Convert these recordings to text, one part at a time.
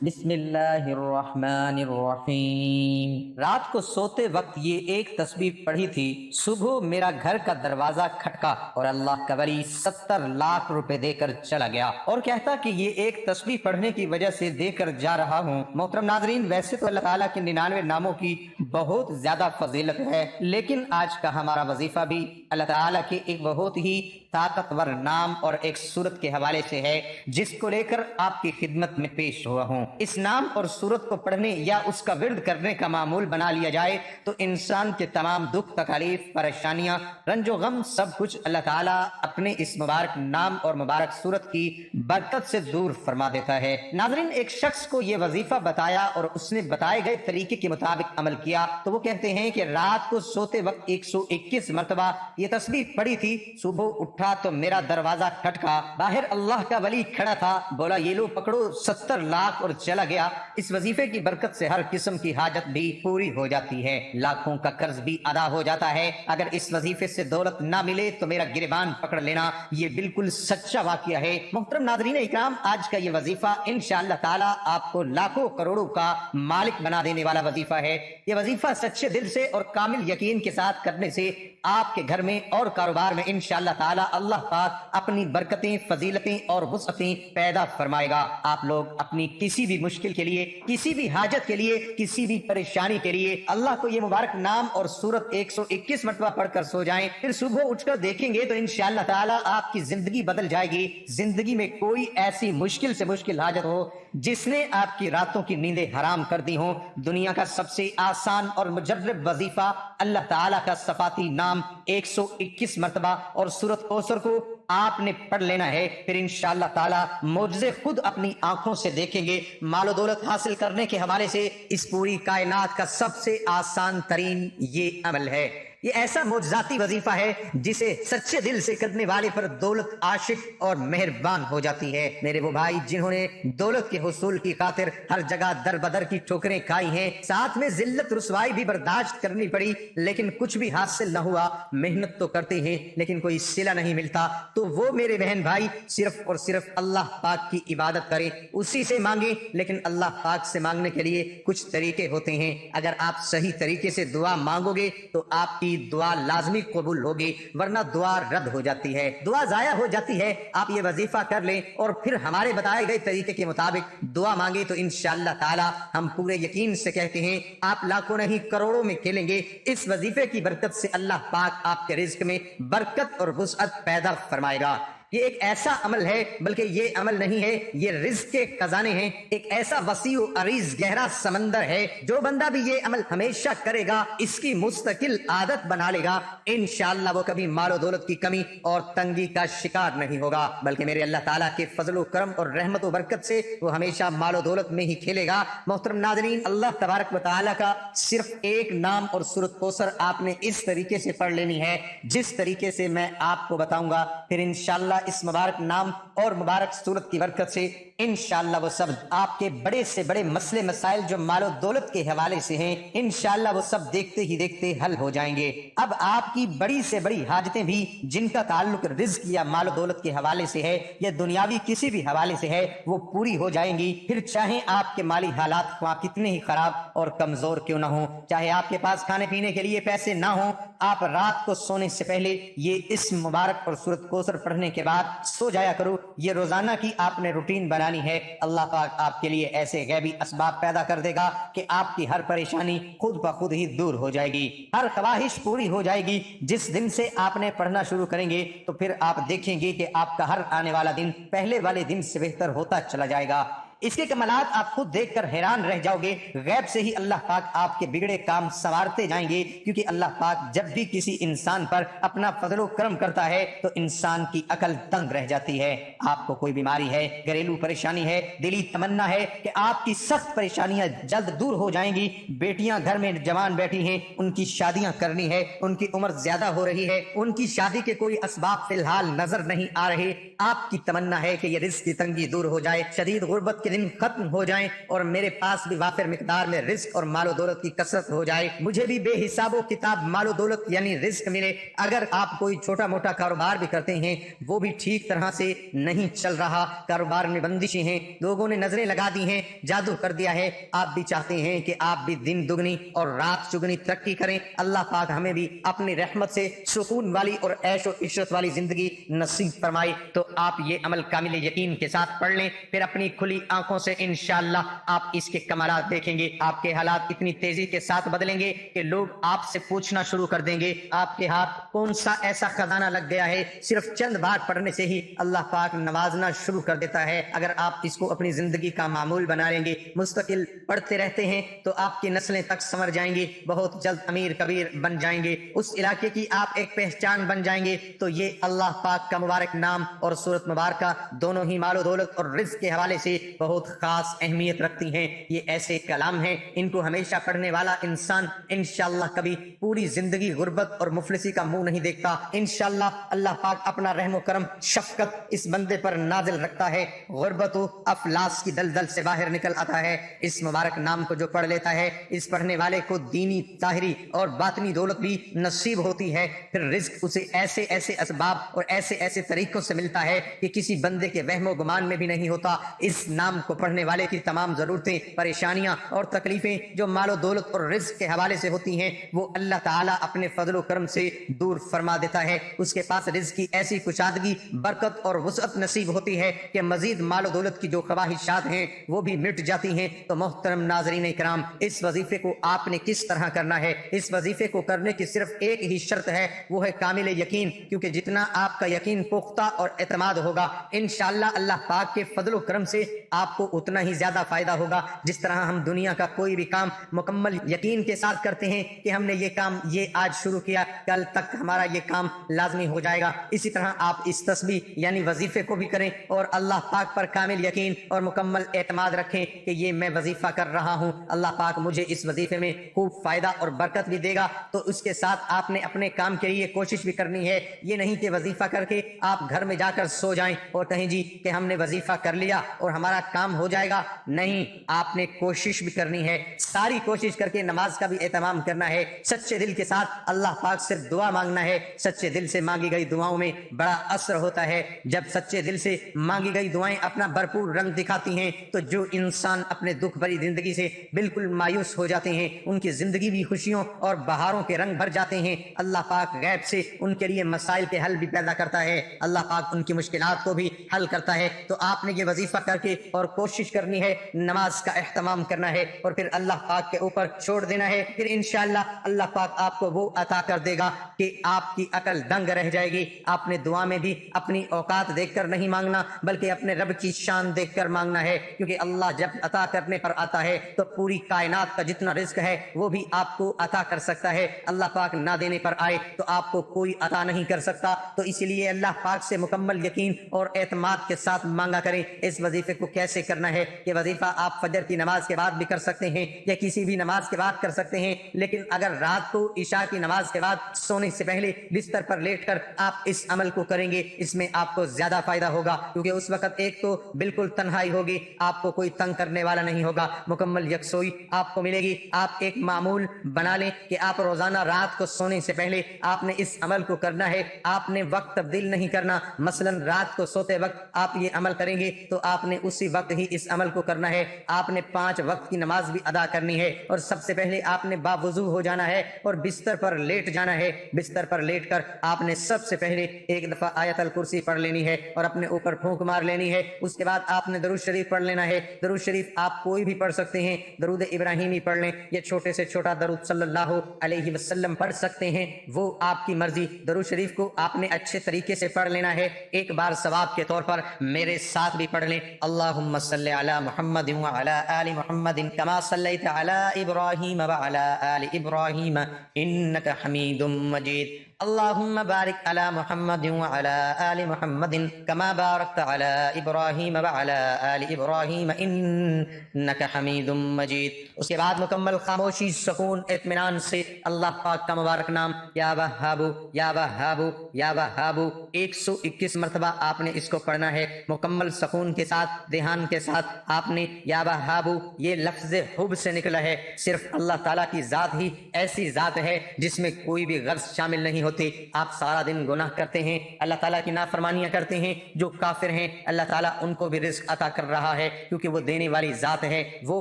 بسم اللہ الرحمن الرحیم۔ رات کو سوتے وقت یہ ایک تسبیح پڑھی تھی، صبح میرا گھر کا دروازہ کھٹکا اور اللہ کا ولی 70 لاکھ روپے دے کر چلا گیا اور کہتا کہ یہ ایک تسبیح پڑھنے کی وجہ سے دے کر جا رہا ہوں۔ محترم ناظرین، ویسے تو اللہ تعالیٰ کے 99 ناموں کی بہت زیادہ فضیلت ہے، لیکن آج کا ہمارا وظیفہ بھی اللہ تعالیٰ کے ایک بہت ہی طاقتور نام اور ایک سورت کے حوالے سے ہے، جس کو لے کر آپ کی خدمت میں پیش ہوا ہوں۔ اس نام اور سورت کو پڑھنے یا اس کا ورد کرنے کا معمول بنا لیا جائے تو انسان کے تمام دکھ، تکالیف، پریشانیاں، رنج و غم سب کچھ اللہ تعالیٰ اپنے اس مبارک نام اور مبارک سورت کی برکت سے دور فرما دیتا ہے۔ ناظرین، ایک شخص کو یہ وظیفہ بتایا اور اس نے بتائے گئے طریقے کے مطابق عمل کیا تو وہ کہتے ہیں کہ رات کو سوتے وقت 121 مرتبہ یہ تسبیح پڑھی تھی، صبح اٹھا تو میرا دروازہ کھٹکا، باہر اللہ کا ولی کھڑا تھا، بولا یہ لو پکڑو 70 لاکھ اور چلا گیا۔ اس وظیفے کی برکت سے ہر قسم کی حاجت بھی پوری ہو جاتی ہے، لاکھوں کا قرض بھی ادا ہو جاتا ہے۔ اگر اس وظیفے سے دولت نہ ملے تو میرا گریبان پکڑ لینا، یہ بالکل سچا واقعہ ہے۔ محترم ناظرین اکرام، آج کا یہ وظیفہ انشاءاللہ تعالی آپ کو لاکھوں کروڑوں کا مالک بنا دینے والا وظیفہ ہے۔ یہ وظیفہ سچے دل سے اور کامل یقین کے ساتھ کرنے سے آپ کے گھر میں اور کاروبار میں انشاءاللہ تعالی اللہ پاک اپنی برکتیں، فضیلتیں اور وسعتیں پیدا فرمائے گا۔ آپ لوگ اپنی کسی بھی مشکل کے لیے، کسی بھی حاجت کے لیے، کسی بھی پریشانی کے لیے اللہ کو یہ مبارک نام اور سورت 121 مرتبہ پڑھ کر سو جائیں، پھر صبح اٹھ کر دیکھیں گے تو انشاءاللہ تعالی آپ کی زندگی بدل جائے گی۔ زندگی میں کوئی ایسی مشکل سے مشکل حاجت ہو جس نے آپ کی راتوں کی نیندیں حرام کر دی ہوں، دنیا کا سب سے آسان اور مجرب وظیفہ اللہ تعالی کا صفاتی نام 121 مرتبہ اور سورت کوثر کو آپ نے پڑھ لینا ہے، پھر انشاءاللہ تعالی معجزے خود اپنی آنکھوں سے دیکھیں گے۔ مال و دولت حاصل کرنے کے حوالے سے اس پوری کائنات کا سب سے آسان ترین یہ عمل ہے۔ یہ ایسا معجزاتی وظیفہ ہے جسے سچے دل سے کرنے والے پر دولت عاشق اور مہربان ہو جاتی ہے۔ میرے وہ بھائی جنہوں نے دولت کے حصول کی خاطر ہر جگہ در بدر کی ٹھوکریں کھائی ہیں، ساتھ میں ذلت رسوائی بھی برداشت کرنی پڑی، لیکن کچھ بھی حاصل نہ ہوا، محنت تو کرتے ہیں لیکن کوئی صلہ نہیں ملتا، تو وہ میرے بہن بھائی صرف اور صرف اللہ پاک کی عبادت کریں، اسی سے مانگیں۔ لیکن اللہ پاک سے مانگنے کے لیے کچھ طریقے ہوتے ہیں، اگر آپ صحیح طریقے سے دعا مانگو گے تو آپ کی دعا لازمی قبول ہوگی، ورنہ دعا رد ہو جاتی ہے، دعا ضائع ہو جاتی ہے۔ آپ یہ وظیفہ کر لیں اور پھر ہمارے بتائے گئے طریقے کے مطابق دعا مانگے تو انشاءاللہ تعالی ہم پورے یقین سے کہتے ہیں آپ لاکھوں نہیں کروڑوں میں کھیلیں گے۔ اس وظیفے کی برکت سے اللہ پاک آپ کے رزق میں برکت اور وسعت پیدا فرمائے گا۔ یہ ایک ایسا عمل ہے، بلکہ یہ عمل نہیں ہے، یہ رزق کے خزانے ہیں، ایک ایسا وسیع و عریض گہرا سمندر ہے۔ جو بندہ بھی یہ عمل ہمیشہ کرے گا، اس کی مستقل عادت بنا لے گا، انشاءاللہ وہ کبھی مال و دولت کی کمی اور تنگی کا شکار نہیں ہوگا، بلکہ میرے اللہ تعالیٰ کے فضل و کرم اور رحمت و برکت سے وہ ہمیشہ مال و دولت میں ہی کھیلے گا۔ محترم ناظرین، اللہ تبارک و تعالیٰ کا صرف ایک نام اور سورت کوثر آپ نے اس طریقے سے پڑھ لینی ہے جس طریقے سے میں آپ کو بتاؤں گا، پھر انشاءاللہ اس مبارک نام اور مبارک سورت کی برکت سے انشاءاللہ وہ سب آپ کے بڑے سے بڑے مسئلے مسائل جو مال و دولت کے حوالے سے ہیں، انشاءاللہ وہ سب دیکھتے ہی دیکھتے حل ہو جائیں گے۔ اب آپ کی بڑی سے بڑی حاجتیں بھی جن کا تعلق رزق یا مال و دولت کے حوالے سے ہے یا دنیاوی کسی بھی حوالے سے ہے، وہ پوری ہو جائیں گی، پھر چاہیں آپ کے مالی حالات خواہ کتنے ہی خراب اور کمزور کیوں نہ ہوں، چاہے آپ کے پاس کھانے پینے کے لیے پیسے نہ ہوں، آپ رات کو سونے سے پہلے یہ اس مبارک اور سورت کوثر پڑھنے کے بعد سو جایا کرو۔ یہ روزانہ کی آپ نے روٹین بنانی ہے، اللہ پاک آپ کے لیے ایسے غیبی اسباب پیدا کر دے گا کہ آپ کی ہر پریشانی خود بخود ہی دور ہو جائے گی، ہر خواہش پوری ہو جائے گی۔ جس دن سے آپ نے پڑھنا شروع کریں گے تو پھر آپ دیکھیں گے کہ آپ کا ہر آنے والا دن پہلے والے دن سے بہتر ہوتا چلا جائے گا۔ اس کے کمالات آپ خود دیکھ کر حیران رہ جاؤ گے، غیب سے ہی اللہ پاک آپ کے بگڑے کام سنوارتے جائیں گے، کیونکہ اللہ پاک جب بھی کسی انسان پر اپنا فضل و کرم کرتا ہے تو انسان کی عقل دنگ رہ جاتی ہے۔ آپ کو کوئی بیماری ہے، گھریلو پریشانی ہے، دلی تمنا ہے کہ آپ کی سخت پریشانیاں جلد دور ہو جائیں گی، بیٹیاں گھر میں جوان بیٹھی ہیں، ان کی شادیاں کرنی ہے، ان کی عمر زیادہ ہو رہی ہے، ان کی شادی کے کوئی اسباب فی الحال نظر نہیں آ رہے، آپ کی تمنا ہے کہ یہ رزق کی تنگی دور ہو جائے، شدید غربت کے دن ختم ہو جائیں اور میرے پاس بھی وافر مقدار میں رزق اور مال و دولت کی کثرت ہو جائے، مجھے بھی بے حساب و کتاب مال و دولت یعنی رزق ملے۔ اگر آپ کوئی چھوٹا موٹا کاروبار بھی کرتے ہیں وہ بھی ٹھیک طرح سے نہیں چل رہا، کاروبار میں بندشیں ہیں، لوگوں نے نظریں لگا دی ہیں، جادو کر دیا ہے، آپ بھی چاہتے ہیں کہ آپ بھی دن دگنی اور رات چگنی ترقی کریں، اللہ پاک ہمیں بھی اپنی رحمت سے سکون والی اور عیش و عشرت والی زندگی نصیب فرمائے، تو آپ یہ عمل کامل یقین کے ساتھ پڑھ لیں، پھر اپنی کھلی آنکھوں سے انشاءاللہ آپ اس کے کمالات دیکھیں گے۔ آپ کے حالات اتنی تیزی کے ساتھ بدلیں گے کہ لوگ آپ سے پوچھنا شروع کر دیں گے آپ کے ہاتھ کون سا ایسا خزانہ لگ گیا ہے، صرف چند بار پڑھنے سے ہی اللہ پاک نوازنا شروع کر دیتا ہے۔ اگر آپ اس کو اپنی زندگی کا معمول بنا لیں گے، مستقل پڑھتے رہتے ہیں، تو آپ کی نسلیں تک سنور جائیں گے، بہت جلد امیر کبیر بن جائیں گے، اس علاقے کی آپ ایک پہچان بن جائیں گے۔ تو یہ اللہ پاک کا مبارک نام اور سورت مبارکہ دونوں ہی مال و دولت اور رزق کے حوالے سے بہت خاص اہمیت رکھتی ہیں۔ یہ ایسے کلام ہیں، ان کو ہمیشہ پڑھنے والا انسان انشاءاللہ کبھی پوری زندگی غربت اور مفلسی کا منہ نہیں دیکھتا۔ انشاءاللہ اللہ پاک اپنا رحم و کرم شفقت اس بندے پر نازل رکھتا ہے، غربت و افلاس کی دلدل سے باہر نکل آتا ہے۔ اس مبارک نام کو جو پڑھ لیتا ہے، اس پڑھنے والے کو دینی ظاہری اور باطنی دولت بھی نصیب ہوتی ہے، پھر رزق اسے ایسے ایسے اسباب اور ایسے ایسے طریقوں سے ملتا ہے کہ کسی بندے کے وہم و گمان میں بھی نہیں ہوتا۔ اس نام کو پڑھنے والے کی تمام ضرورتیں، پریشانیاں اور تکلیفیں جو مال و دولت اور رزق کے حوالے سے ہوتی ہیں، وہ اللہ تعالیٰ اپنے فضل و کرم سے دور فرما دیتا ہے۔ اس کے پاس رزق کی ایسی کشادگی، برکت اور وسعت نصیب ہوتی ہے کہ مزید مال و دولت کی جو خواہشات ہیں وہ بھی مٹ جاتی ہیں۔ تو محترم ناظرین کرام، اس وظیفے کو آپ نے کس طرح کرنا ہے؟ اس وظیفے کو کرنے کی صرف ایک ہی شرط ہے، وہ ہے کامل یقین، کیونکہ جتنا آپ کا یقین پختہ اور اعتماد ہوگا، انشاءاللہ اللہ پاک کے فضل و کرم سے آپ کو اتنا ہی زیادہ فائدہ ہوگا۔ جس طرح ہم دنیا کا کوئی بھی کام مکمل یقین کے ساتھ کرتے ہیں کہ ہم نے یہ کام آج شروع کیا، کل تک ہمارا یہ کام لازمی ہو جائے گا، اسی طرح آپ اس تسبیح یعنی وظیفے کو بھی کریں اور اللہ پاک پر کامل یقین اور مکمل اعتماد رکھیں کہ یہ میں وظیفہ کر رہا ہوں، اللہ پاک مجھے اس وظیفے میں خوب فائدہ اور برکت بھی دے گا۔ تو اس کے ساتھ آپ نے اپنے کام کے لیے کوشش بھی کرنی ہے، یہ نہیں کہ وظیفہ کر کے آپ گھر میں جا کر سو جائیں اور کہیں جی کہ ہم نے وظیفہ کر لیا اور ہمارا کام ہو جائے گا۔ نہیں، آپ نے کوشش بھی کرنی ہے، ساری کوشش کر کے نماز کا بھی اہتمام کرنا ہے، سچے دل کے ساتھ اللہ پاک سے دعا مانگنا ہے۔ سچے دل سے مانگی گئی دعاؤں میں بڑا اثر ہوتا ہے۔ جب سچے دل سے مانگی گئی دعائیں اپنا بھرپور رنگ دکھاتی ہیں تو جو انسان اپنے دکھ بھری زندگی سے بالکل مایوس ہو جاتے ہیں، ان کی زندگی بھی خوشیوں اور بہاروں کے رنگ بھر جاتے ہیں۔ اللہ پاک غیب سے ان کے لیے مسائل کے حل بھی پیدا کرتا ہے، اللہ پاک ان کی مشکلات کو بھی حل کرتا ہے۔ تو آپ نے یہ وظیفہ کر کے اور کوشش کرنی ہے، نماز کا اہتمام کرنا ہے اور پھر اللہ پاک کے اوپر چھوڑ دینا ہے، پھر انشاءاللہ اللہ پاک آپ کو وہ عطا کر دے گا کہ آپ کی عقل دنگ رہ جائے گی۔ آپ نے دعا میں بھی اپنی اوقات دیکھ کر نہیں مانگنا بلکہ اپنے رب کی شان دیکھ کر مانگنا ہے، کیونکہ اللہ جب عطا کرنے پر آتا ہے تو پوری کائنات کا جتنا رزق ہے وہ بھی آپ کو عطا کر سکتا ہے۔ اللہ پاک نہ دینے پر آئے تو آپ کو کوئی عطا نہیں کر سکتا۔ تو اسی لیے اللہ پاک سے مکمل یقین اور اعتماد کے ساتھ مانگا کریں۔ اس وظیفے کو کیسے کرنا ہے؟ یہ وظیفہ آپ فجر کی نماز کے بعد بھی کر سکتے ہیں یا کسی بھی نماز کے بعد کر سکتے ہیں، لیکن اگر رات کو عشاء کی نماز کے بعد سونے سے پہلے بستر پر لیٹ کر آپ اس عمل کو کریں گے، اس میں آپ کو زیادہ فائدہ ہوگا، کیونکہ اس وقت ایک تو بالکل تنہائی ہوگی، آپ کو کوئی تنگ کرنے والا نہیں ہوگا، مکمل یکسوئی آپ کو ملے گی۔ آپ ایک معمول بنا لیں کہ آپ روزانہ رات کو سونے سے پہلے آپ نے اس عمل کو کرنا ہے، آپ نے وقت تبدیل نہیں کرنا۔ مثلا رات کو سوتے وقت آپ یہ عمل کریں گے تو آپ نے اسی وقت ہی اس عمل کو کرنا ہے۔ آپ نے 5 وقت کی نماز بھی ادا کرنی ہے اور سب سے پہلے آپ نے باوضو ہو جانا ہے اور بستر پر لیٹ جانا ہے۔ بستر پر لیٹ کر آپ نے سب سے پہلے ایک دفعہ آیت الکرسی پڑھ لینی ہے اور اپنے اوپر پھونک مار لینی ہے۔ اس کے بعد آپ نے درود شریف پڑھ لینا ہے۔ درود شریف آپ کوئی بھی پڑھ سکتے ہیں، درود ابراہیمی پڑھ لیں یا چھوٹے سے چھوٹا درود صلی اللہ علیہ وسلم پڑھ سکتے ہیں، وہ آپ کی مرضی۔ درود شریف کو آپ نے اچھے طریقے سے پڑھ لینا ہے، ایک بار ثواب کے طور پر میرے ساتھ بھی پڑھ لیں۔ اللہم صلی علی محمد وعلی آل محمد کما صلیت علی ابراہیم وعلی آل ابراہیم انک حمید مجید۔ اللہم بارک علی محمد وعلی آل محمد کما بارکت علی ابراہیم وعلی آل ابراہیم انک حمید مجید۔ اس کے بعد مکمل خاموشی، سکون، اطمینان سے اللہ پاک کا مبارک نام یا وہابو یا وہابو یا وہابو 121 مرتبہ آپ نے اس کو پڑھنا ہے، مکمل سکون کے ساتھ، دھیان کے ساتھ۔ آپ نے یا وہابو، یہ لفظ حب سے نکلا ہے، صرف اللہ تعالیٰ کی ذات ہی ایسی ذات ہے جس میں کوئی بھی غرض شامل نہیں ہوتی۔ آپ سارا دن گناہ کرتے ہیں، اللہ تعالیٰ کی نافرمانیاں کرتے ہیں، جو کافر ہیں اللہ تعالیٰ ان کو بھی رزق عطا کر رہا ہے، کیونکہ وہ دینے والی ذات ہے، وہ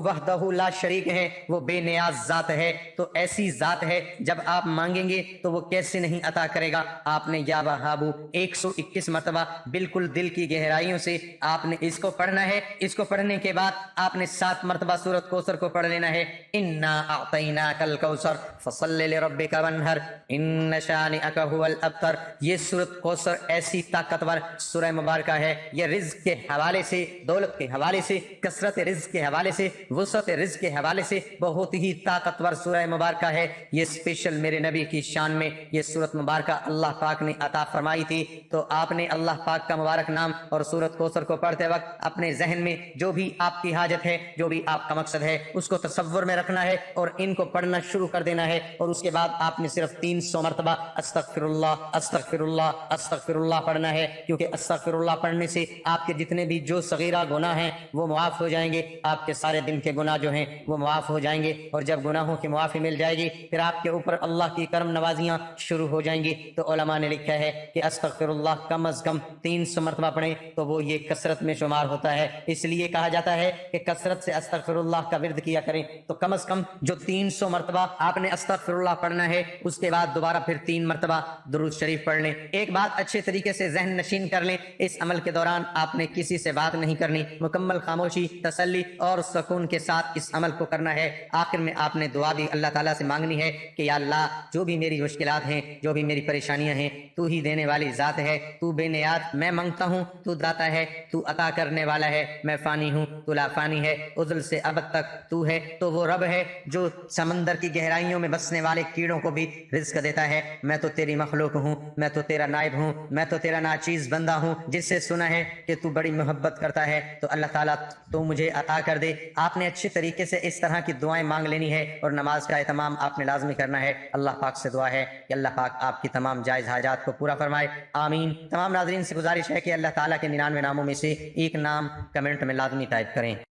وحدہ لا شریک ہے، وہ بے نیاز ذات ہے۔ تو ایسی ذات ہے، جب آپ مانگیں گے تو وہ کیسے نہیں عطا کرے گا۔ آپ نے یا وہابو 121 مرتبہ بالکل دل کی گہرائیوں سے آپ نے اس کو پڑھنا ہے۔ اس کو پڑھنے کے بعد آپ نے 7 مرتبہ سورۃ کوثر کو پڑھ لینا ہے۔ انا اعطیناک الکوثر فصلی لربک وانحر ان شانئک هو الابتر۔ یہ سورۃ کوثر ایسی طاقتور سورہ مبارکہ ہے، یہ رزق کے حوالے سے، دولت کے حوالے سے، کثرت رزق کے حوالے سے، وسعت رزق کے حوالے سے بہت ہی طاقتور سورہ مبارکہ ہے۔ یہ اسپیشل میرے نبی کی شان میں یہ سورۃ مبارکہ اللہ پاک نے عطا فرمائی تھی۔ تو آپ نے اللہ پاک کا مبارک نام اور سورۃ کوثر کو پڑھتے وقت اپنے ذہن میں جو بھی آپ کی حاجت ہے، جو بھی آپ کا مقصد ہے، اس کو تصور میں رکھنا ہے اور ان کو پڑھنا شروع کر دینا ہے۔ اور اس کے بعد آپ نے صرف 300 مرتبہ استغفر اللہ استغفر اللہ استغفر اللہ پڑھنا ہے، کیونکہ استغفر اللہ پڑھنے سے آپ کے جتنے بھی جو صغیرہ گناہ ہیں وہ معاف ہو جائیں گے، آپ کے سارے دن کے گناہ جو ہیں وہ معاف ہو جائیں گے۔ اور جب گناہوں کی معافی مل جائے گی، پھر آپ کے اوپر اللہ کی کرم نوازیاں شروع ہو جائیں گی۔ تو علماء نے لکھا ہے کہ استغفر اللہ کم از کم 300 مرتبہ پڑھیں تو وہ یہ کثرت میں شمار ہوتا ہے۔ اس لیے کہا جاتا ہے کہ کثرت سے استغفر اللہ کا ورد کیا کریں۔ تو کم از کم جو 300 مرتبہ آپ نے استغفر اللہ پڑھنا ہے، اس کے بعد دوبارہ پھر 3 مرتبہ درود شریف پڑھ لیں۔ ایک بات اچھے طریقے سے ذہن نشین کر لیں، اس عمل کے دوران آپ نے کسی سے بات نہیں کرنی، مکمل خاموشی، تسلی اور سکون کے ساتھ اس عمل کو کرنا ہے۔ آخر میں آپ نے دعا بھی اللہ تعالیٰ سے مانگنی ہے کہ یا اللہ، جو بھی میری مشکلات ہیں، جو بھی میری پریشانیاں ہیں، تو ہی دینے والی ذات ہے، تو بے نیاز، میں مانگتا ہوں تو داتا ہے، تو عطا کرنے والا ہے، میں فانی ہوں تو لا فانی ہے، ازل سے ابد تک تو ہے۔ تو وہ رب ہے جو سمندر کی گہرائیوں میں بسنے والے کیڑوں کو بھی رزق دیتا ہے۔ میں تو تیری مخلوق ہوں، میں تو تیرا نائب ہوں، میں تو تیرا ناچیز بندہ ہوں، جس سے سنا ہے کہ تو بڑی محبت کرتا ہے، تو اللہ تعالیٰ تو مجھے عطا کر دے۔ آپ نے اچھے طریقے سے اس طرح کی دعائیں مانگ لینی ہے اور نماز کا اہتمام آپ نے لازمی کرنا ہے۔ اللہ پاک سے دعا ہے کہ اللہ پاک آپ کی تمام جائز حاجات کو پورا فرمائے، آمین۔ تمام ناظرین سے گزارش ہے کہ اللہ تعالیٰ کے 99 ناموں میں سے ایک نام کمنٹ میں لازمی ٹائپ کریں۔